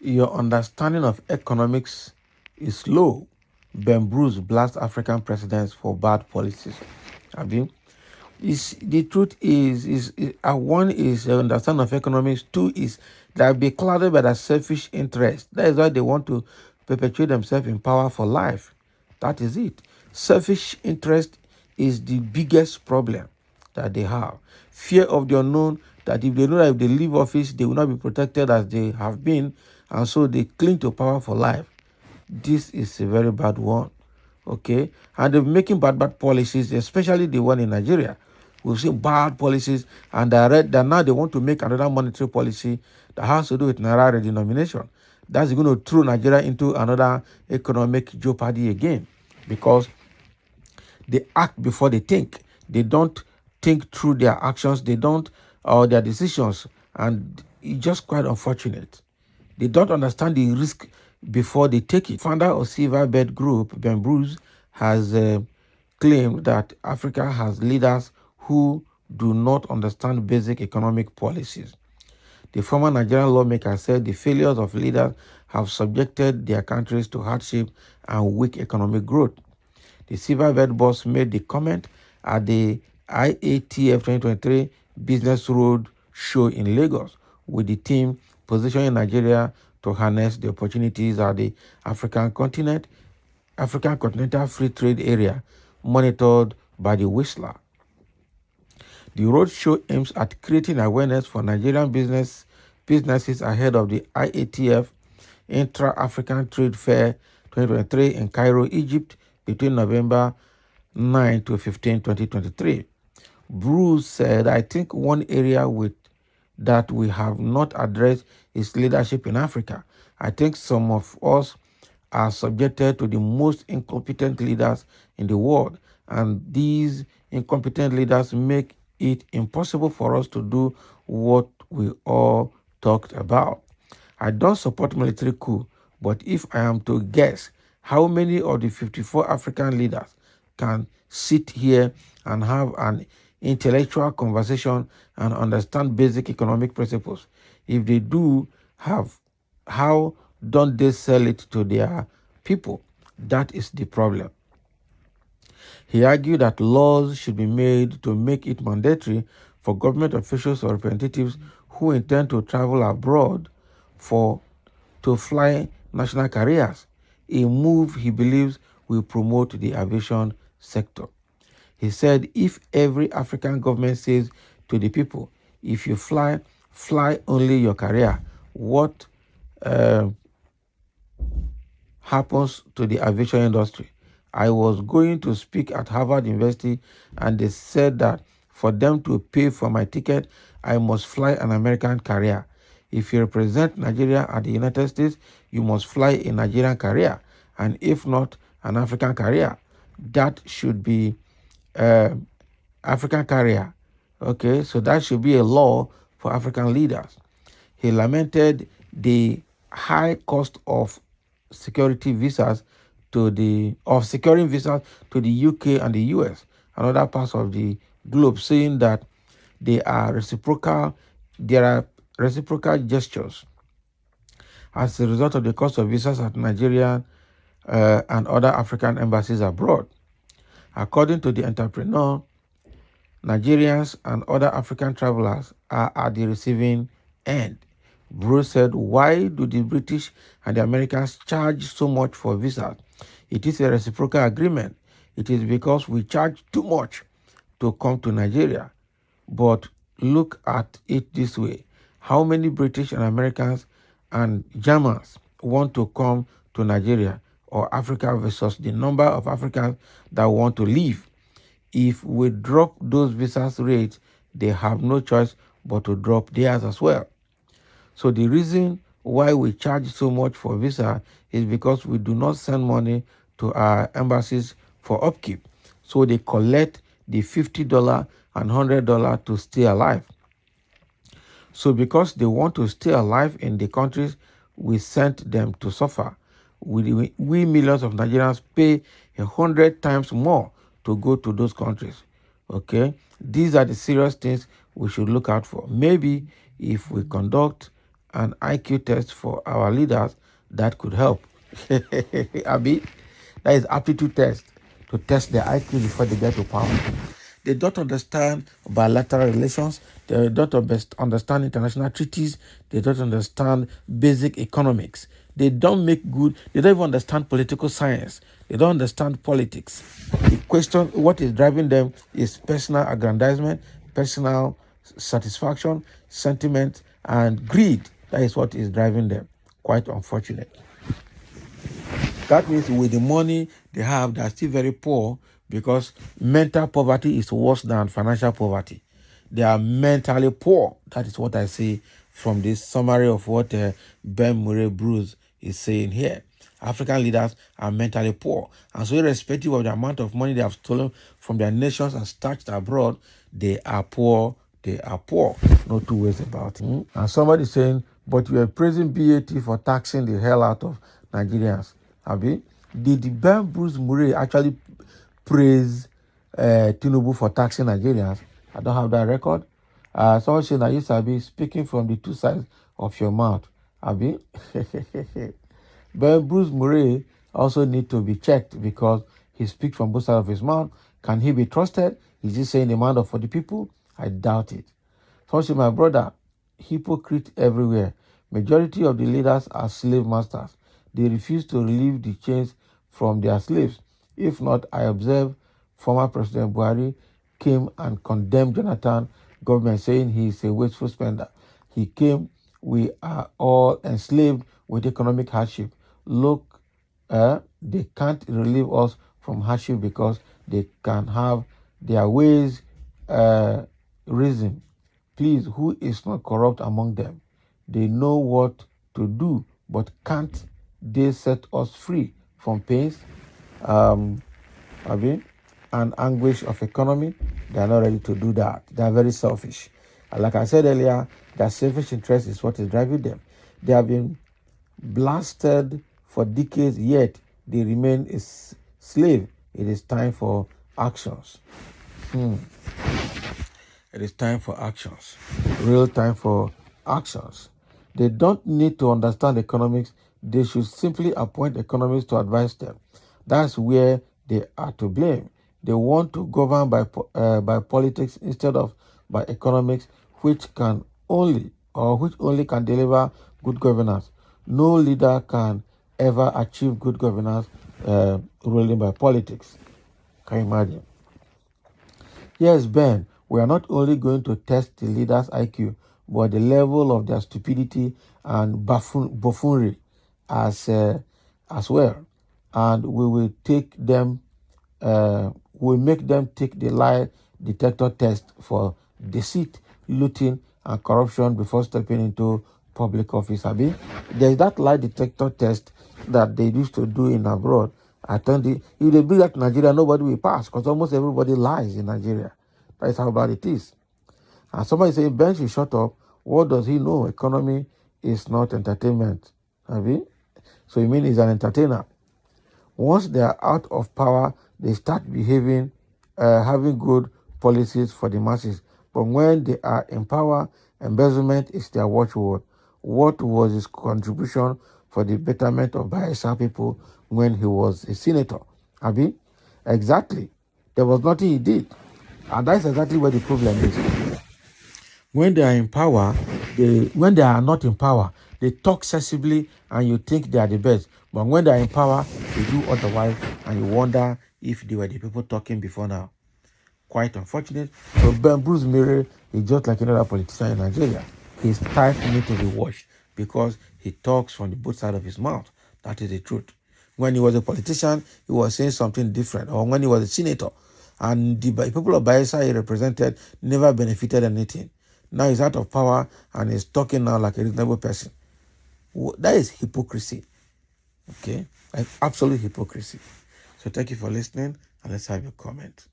Your understanding of economics is low. Ben Bruce blasts African presidents for bad policies. Abi, the truth is one is the understanding of economics. Two is that be clouded by their selfish interest. That is why they want to perpetuate themselves in power for life. That is it. Selfish interest is the biggest problem that they have. Fear of the unknown, that if they know that if they leave office, they will not be protected as they have been, and so they cling to power for life. This is a very bad one. Okay? And they're making bad policies, especially the one in Nigeria. We've seen bad policies, and that now they want to make another monetary policy that has to do with Naira redenomination. That's going to throw Nigeria into another economic jeopardy again, because they act before they think. They don't think through their actions. They don't, or their decisions, and it's just quite unfortunate. They don't understand the risk before they take it. Founder of Silverbird Group, Ben Bruce, has claimed that Africa has leaders who do not understand basic economic policies. The former Nigerian lawmaker said the failures of leaders have subjected their countries to hardship and weak economic growth. The Silverbird boss made the comment at the IATF 2023 Business Road Show in Lagos, with the team positioning Nigeria to harness the opportunities at the African Continental Free Trade Area, monitored by the Whistler. The roadshow aims at creating awareness for Nigerian businesses ahead of the IATF Intra-African Trade Fair 2023 in Cairo, Egypt, between November 9 to 15, 2023. Bruce said, I think one area that we have not addressed is leadership in Africa. I think some of us are subjected to the most incompetent leaders in the world, and these incompetent leaders make it impossible for us to do what we all talked about. I don't support military coup, but if I am to guess, how many of the 54 African leaders can sit here and have an intellectual conversation and understand basic economic principles? If they do have, how don't they sell it to their people? That is the problem. He argued that laws should be made to make it mandatory for government officials or representatives who intend to travel abroad to fly national carriers, a move he believes will promote the aviation sector. He said if every African government says to the people, if you fly only your carrier, what happens to the aviation industry? I was going to speak at Harvard University, and they said that for them to pay for my ticket, I must fly an American carrier. If you represent Nigeria at the United States, you must fly a Nigerian carrier, and if not, an African carrier. That should be African carrier. Okay, so that should be a law for African leaders. He lamented the high cost of securing visas to the UK and the US and other parts of the globe, saying that there are reciprocal gestures as a result of the cost of visas at Nigerian and other African embassies abroad. According to the entrepreneur, Nigerians and other African travelers are at the receiving end. Bruce said, why do the British and the Americans charge so much for visas? It is a reciprocal agreement. It is because we charge too much to come to Nigeria. But look at it this way. How many British and Americans and Germans want to come to Nigeria or Africa versus the number of Africans that want to leave? If we drop those visas rates, they have no choice but to drop theirs as well. So the reason why we charge so much for visa is because we do not send money to our embassies for upkeep. So they collect the $50 and $100 to stay alive. So because they want to stay alive in the countries we sent them to suffer, we millions of Nigerians pay 100 times more to go to those countries. Okay, these are the serious things we should look out for. Maybe if we conduct an IQ test for our leaders that could help. Abi, that is aptitude test to test their IQ before they get to power. They don't understand bilateral relations. They don't understand international treaties. They don't understand basic economics. They don't make good. They don't even understand political science. They don't understand politics. The question, what is driving them, is personal aggrandizement, personal satisfaction, sentiment, and greed. That is what is driving them. Quite unfortunate. That means with the money they have, they are still very poor, because mental poverty is worse than financial poverty. They are mentally poor. That is what I see from this summary of what Ben Murray Bruce is saying here. African leaders are mentally poor. And so irrespective of the amount of money they have stolen from their nations and stashed abroad, they are poor. They are poor. No two ways about it. And somebody saying, but you are praising BAT for taxing the hell out of Nigerians. Abi, did Ben Bruce Murray actually praise Tinubu for taxing Nigerians? I don't have that record. Someone saying that you Sabi speaking from the two sides of your mouth. Abi, Ben Bruce Murray also need to be checked, because he speaks from both sides of his mouth. Can he be trusted? Is he saying the mind for the people? I doubt it. Someone saying, my brother, hypocrite everywhere. Majority of the leaders are slave masters. They refuse to relieve the chains from their slaves. If not, I observe former President Buhari came and condemned Jonathan government, saying he is a wasteful spender. He came, we are all enslaved with economic hardship. Look, they can't relieve us from hardship because they can have their ways reason. Please, who is not corrupt among them? They know what to do, but can't they set us free from pains and anguish of economy? They are not ready to do that. They are very selfish. And like I said earlier, their selfish interest is what is driving them. They have been blasted for decades, yet they remain a slave. It is time for actions. It is time for actions. Real time for actions. They don't need to understand economics. They should simply appoint economists to advise them. That's where they are to blame. They want to govern by politics instead of by economics, which only can deliver good governance. No leader can ever achieve good governance ruling by politics. Can you imagine? Yes, Ben, we are not only going to test the leaders' IQ, but the level of their stupidity and buffoonery as well. And we will we'll make them take the lie detector test for deceit, looting, and corruption before stepping into public office. Abi, there's that lie detector test that they used to do in abroad. I think if they bring that to Nigeria, nobody will pass, because almost everybody lies in Nigeria. That is how bad it is. And somebody saying, Ben should shut up. What does he know? Economy is not entertainment. Abi? So you mean he's an entertainer? Once they are out of power, they start behaving, having good policies for the masses. But when they are in power, embezzlement is their watchword. What was his contribution for the betterment of Bayelsa people when he was a senator? Abi? Exactly. There was nothing he did. And that's exactly where the problem is. When they are in power, when they are not in power, they talk sensibly and you think they are the best. But when they are in power, they do otherwise and you wonder if they were the people talking before now. Quite unfortunate. So Ben Bruce Murray is just like another politician in Nigeria. His type needs to be washed because he talks from the both sides of his mouth. That is the truth. When he was a politician, he was saying something different. Or when he was a senator, and the people of Bayelsa he represented never benefited anything. Now he's out of power and he's talking now like a reasonable person. That is hypocrisy. Okay? Like absolute hypocrisy. So thank you for listening and let's have your comment.